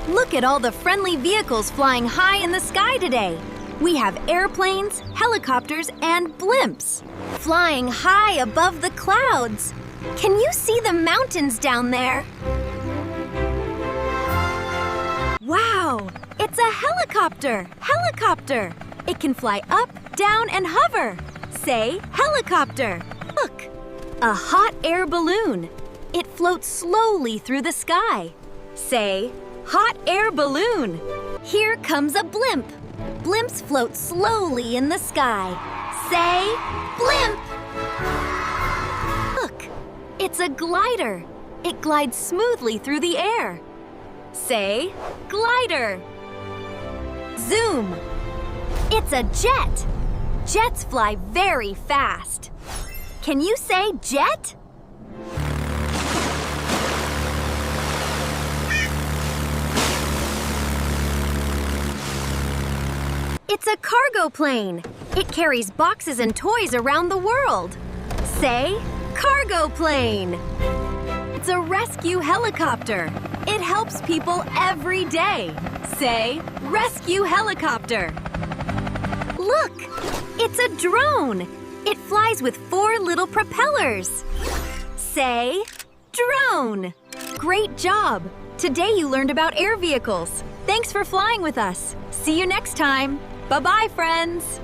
Look at all the friendly vehicles flying high in the sky today. We have airplanes, helicopters, and blimps flying high above the clouds. Can you see the mountains down there? Wow! It's a helicopter! Helicopter! It can fly up, down, and hover. Say helicopter. Look! A hot air balloon. It floats slowly through the sky. Say hot air balloon. Here comes a blimp. Blimps float slowly in the sky. Say blimp. Look, it's a glider. It glides smoothly through the air. Say glider. Zoom. It's a jet. Jets fly very fast. Can you say jet? It's a cargo plane. It carries boxes and toys around the world. Say cargo plane. It's a rescue helicopter. It helps people every day. Say rescue helicopter. Look, it's a drone. It flies with 4 little propellers. Say drone. Great job. Today you learned about air vehicles. Thanks for flying with us. See you next time. Bye-bye, friends.